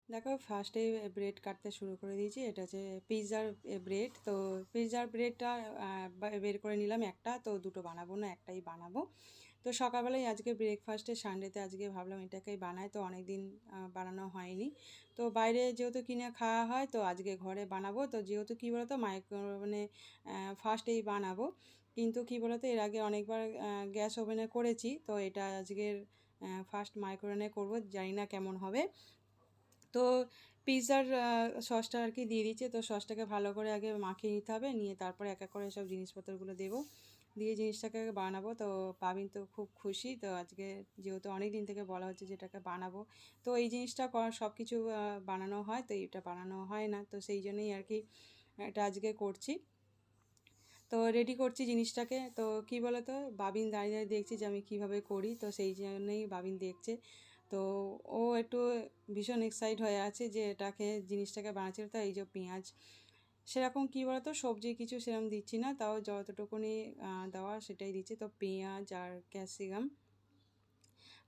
দেখো ফার্স্টে ব্রেড কাটতে শুরু করে দিয়েছি। এটা হচ্ছে পিৎজার ব্রেড। তো পিৎজার ব্রেডটা বের করে নিলাম একটা, তো দুটো বানাবো না, একটাই বানাবো। তো সকালবেলায় আজকে ব্রেকফাস্টে সানডেতে আজকে ভাবলাম এটাকেই বানাই, তো অনেক দিন বানানো হয়নি। তো বাইরে যেহেতু কিনে খাওয়া হয়, তো আজকে ঘরে বানাবো। তো যেহেতু কী বলতো মাইক্রোওভেনে ফার্স্টেই বানাবো, কিন্তু কী বলতো এর আগে অনেকবার গ্যাস ওভেনে করেছি, তো এটা আজকের ফার্স্ট মাইক্রোওভেনে করবো, জানি না কেমন হবে। তো পিৎজার সসটা আর কি দিয়ে দিচ্ছে। তো সসটাকে ভালো করে আগে মাখিয়ে নিতে হবে, নিয়ে তারপরে এক এক করে সব জিনিসপত্রগুলো দেবো, দিয়ে জিনিসটাকে বানাবো। তো পাবিন তো খুব খুশি। তো আজকে যেহেতু অনেক দিন থেকে বলা হচ্ছে যেটাকে বানাবো, তো এই জিনিসটা সব কিছু বানানো হয়, তো এটা বানানো হয় না, তো সেই জন্যই আর কি এটা আজকে করছি। তো রেডি করছি জিনিসটাকে। তো কী বলো তো, বাবিন দাঁড়িয়ে দাঁড়িয়ে দেখছি যে আমি কীভাবে করি, তো সেই জন্যই বাবিন দেখছে। তো ও একটু ভীষণ এক্সাইট হয়ে আছে যে এটাকে জিনিসটাকে বানাচ্ছিল। তো এই যে পেঁয়াজ, সেরকম কী বলো তো সবজি কিছু সেরকম দিচ্ছি না, তাও যতটুকুনি দেওয়া সেটাই দিচ্ছি। তো পেঁয়াজ আর ক্যাপসিকাম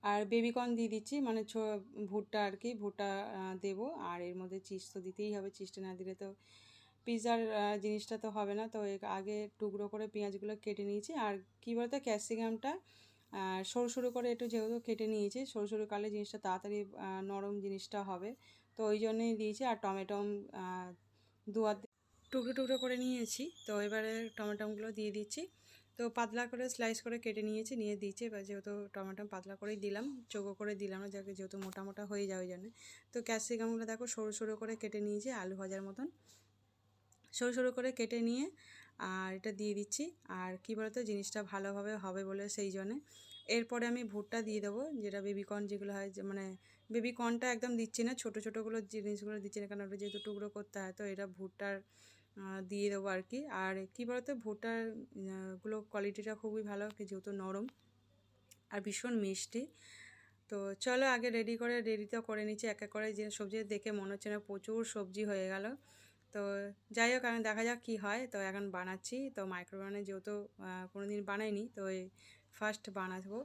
আর বেবিকর্ন দিয়ে দিচ্ছি, মানে ভুট্টা আর কি, ভুট্টা দেবো। আর এর মধ্যে চিজ তো দিতেই হবে, চিজটা না দিলে তো পিৎজার জিনিসটা তো হবে না। তো আগে টুকরো করে পেঁয়াজগুলো কেটে নিয়েছি। আর কী বলতো ক্যাপসিকামটা সরু সরু করে একটু যেহেতু কেটে নিয়েছি, সরু সরু কাটলে জিনিসটা তাড়াতাড়ি নরম জিনিসটা হবে, তো ওই জন্যই দিয়েছি। আর টমেটো দু টুকরো টুকরো করে নিয়েছি। তো এবারে টমেটোগুলো দিয়ে দিচ্ছি। তো পাতলা করে স্লাইস করে কেটে নিয়েছি, নিয়ে দিচ্ছি। এবার যেহেতু টমেটো পাতলা করেই দিলাম, চৌকো করে দিলাম না, যাকে যেহেতু মোটা মোটা হয়ে যায় ওই জন্য। তো ক্যাপসিকামগুলো দেখো সরু সরু করে কেটে নিয়েছি, আলু ভাজার মতন সরু সরু করে কেটে নিয়ে আর এটা দিয়ে দিচ্ছি। আর কী বলতো জিনিসটা ভালোভাবে হবে বলে সেই জন্যে। এরপরে আমি ভুট্টা দিয়ে দেবো, যেটা বেবিকর্ন যেগুলো হয়, যে মানে বেবিকর্নটা একদম দিচ্ছি না, ছোটো ছোটোগুলো জিনিসগুলো দিচ্ছি না, কারণ ওটা যেহেতু টুকরো করতে হয়, তো এটা ভুট্টার দিয়ে দেবো আর কি। আর কী বলতো ভুট্টার গুলো কোয়ালিটিটা খুবই ভালো, যেহেতু নরম আর ভীষণ মিষ্টি। তো চলো আগে রেডিটা করে নিচ্ছি এক এক করে। যে সবজি দেখে মনে হচ্ছে না প্রচুর সবজি হয়ে গেল। তো যাই হোক, এখন দেখা যাক কী হয়। তো এখন বানাচ্ছি। তো মাইক্রোওভেনে যেহেতু কোনো দিন বানাইনি, তো এই ফার্স্ট বানাবো।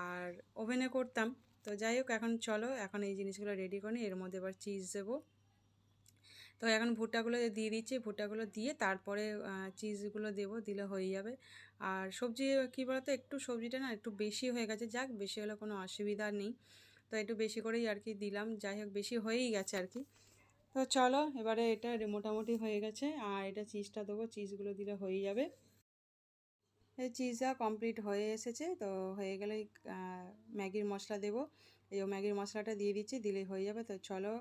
আর ওভেনে করতাম। তো যাই হোক, এখন চলো এখন এই জিনিসগুলো রেডি করে নিই। এর মধ্যে এবার চিজ দেবো। তো এখন ভুট্টাগুলো দিয়ে দিচ্ছি, ভুট্টাগুলো দিয়ে তারপরে চিজগুলো দেবো, দিলে হয়ে যাবে। আর সবজি কী বলতো একটু সবজিটা না একটু বেশি হয়ে গেছে, যাক বেশি হলে কোনো অসুবিধা নেই। তো একটু বেশি করেই আর কি দিলাম, যাই হোক বেশি হয়েই গেছে আর কি। তো চলো এবারে এটা মোটামুটি হয়ে গেছে, আর এটা চিজটা দেবো, চিজগুলো দিলে হয়ে যাবে। এই চিজটা কমপ্লিট হয়ে এসেছে। তো হয়ে গেলে ম্যাগির মশলা দেবো। এই ম্যাগির মশলাটা দিয়ে দিচ্ছি, দিলেই হয়ে যাবে। তো চলো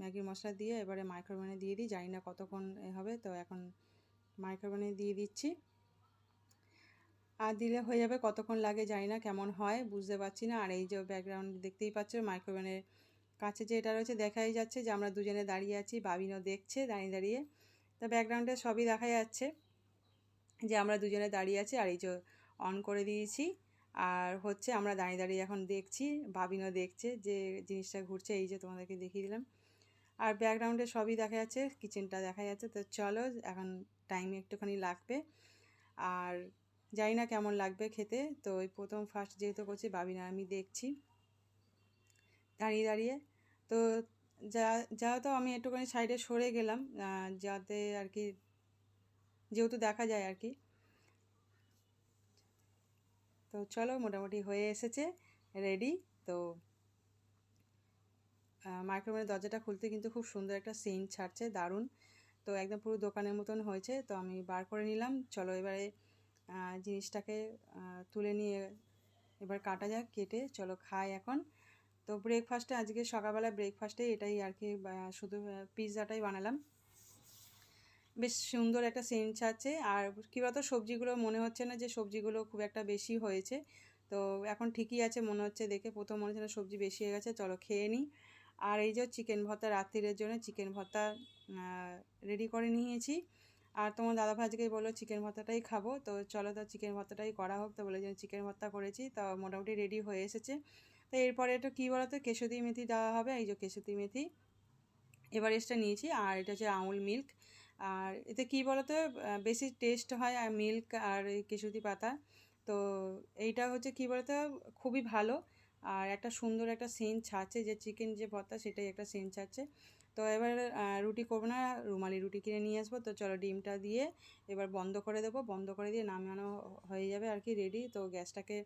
ম্যাগির মশলা দিয়ে এবারে মাইক্রোওভেনে দিয়ে দিই, জানি না কতক্ষণ হবে। তো এখন মাইক্রোওভেনে দিয়ে দিচ্ছি, আর দিলে হয়ে যাবে। কতক্ষণ লাগে জানি না, কেমন হয় বুঝতে পারছি না। আর এই যে ব্যাকগ্রাউন্ড দেখতেই পাচ্ছ, মাইক্রোওভেনের কাছে যে এটা রয়েছে দেখাই যাচ্ছে যে আমরা দুজনে দাঁড়িয়ে আছি, বাবিনও দেখছে দাঁড়িয়ে দাঁড়িয়ে। তো ব্যাকগ্রাউন্ডে সবই দেখা যাচ্ছে যে আমরা দুজনে দাঁড়িয়ে আছি। আর এই যে অন করে দিয়েছি, আর হচ্ছে আমরা দাঁড়িয়ে দাঁড়িয়ে এখন দেখছি, বাবিনও দেখছে যে জিনিসটা ঘুরছে, এই যে তোমাদেরকে দেখিয়ে দিলাম। আর ব্যাকগ্রাউন্ডে সবই দেখা যাচ্ছে, কিচেনটা দেখা যাচ্ছে। তো চলো এখন টাইম একটুখানি লাগবে, আর জানি না কেমন লাগবে খেতে। তো ওই প্রথম ফার্স্ট যেহেতু করছি, বাবিন আর আমি দেখছি দাঁড়িয়ে দাঁড়িয়ে। তো যেহেতু আমি একটুখানি সাইডে সরে গেলাম, যাতে আর কি যেহেতু দেখা যায় আর কি। তো চলো মোটামুটি হয়ে এসেছে, রেডি। তো মাইক্রোওভেনের দরজাটা খুলতে কিন্তু খুব সুন্দর একটা সেন্ট ছাড়ছে, দারুণ। তো একদম পুরো দোকানের মতন হয়েছে। তো আমি বার করে নিলাম। চলো এবারে জিনিসটাকে তুলে নিয়ে এবার কাটা যাক, কেটে চলো খাই এখন। তো ব্রেকফাস্টে আজকে সকালবেলা ব্রেকফাস্টে এটাই আর কি, শুধু পিৎজাটাই বানালাম। বেশ সুন্দর একটা সেন্ট ছাড়ছে। আর কী বলতো সবজিগুলো মনে হচ্ছে না যে সবজিগুলো খুব একটা বেশি হয়েছে। তো এখন ঠিকই আছে মনে হচ্ছে, দেখে প্রথম মনে হচ্ছে না সবজি বেশি হয়ে গেছে। চলো খেয়ে নিই। আর এই যে চিকেন ভর্তা, রাত্রিরের জন্য চিকেন ভর্তা রেডি করে নিয়েছি। আর তোমার দাদাভাই আজকেই বললো চিকেন ভর্তাটাই খাবো। তো চলো তো চিকেন ভর্তাটাই করা হোক। তো বলে যে চিকেন ভর্তা করেছি, তো মোটামুটি রেডি হয়ে এসেছে। তো এরপরে একটু কী বলো তো কেশতি মেথি দেওয়া হবে, এই যে কেশতি মেথি এভারেস্টটা নিয়েছি। আর এটা হচ্ছে আমুল মিল্ক। আর এতে কী বলতো বেশি টেস্ট হয় আর মিল্ক আর এই কেশুতি পাতা। তো এইটা হচ্ছে কী বলতো খুবই ভালো। আর একটা সুন্দর একটা সেন্ট ছাড়ছে, যে চিকেন যে ভর্তা সেটাই একটা সেন্ট ছাড়ছে। তো এবার রুটি করবো না, রুমালি রুটি কিনে নিয়ে আসবো। তো চলো ডিমটা দিয়ে এবার বন্ধ করে দেবো, বন্ধ করে দিয়ে নামানো হয়ে যাবে আর কি রেডি। তো গ্যাসটাকে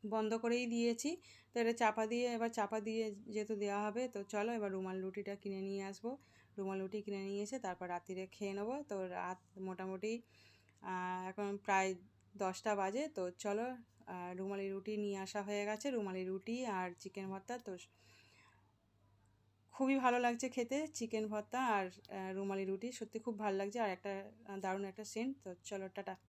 বন্ধ করেই দিয়েছি। তো এটা চাপা দিয়ে, এবার চাপা দিয়ে যেহেতু দেওয়া হবে, তো চলো এবার রুমাল রুটিটা কিনে নিয়ে আসবো। রুমাল রুটি কিনে নিয়ে এসে তারপর রাত্রিরে খেয়ে নেবো। তো রাত মোটামুটি এখন প্রায় 10টা বাজে। তো চলো রুমালি রুটি নিয়ে আসা হয়ে গেছে, রুমালি রুটি আর চিকেন ভর্তা। তো খুবই ভালো লাগছে খেতে চিকেন ভর্তা আর রুমালি রুটি, সত্যি খুব ভালো লাগছে। আর একটা দারুণ একটা সেন্ট। তো চলো টাটা।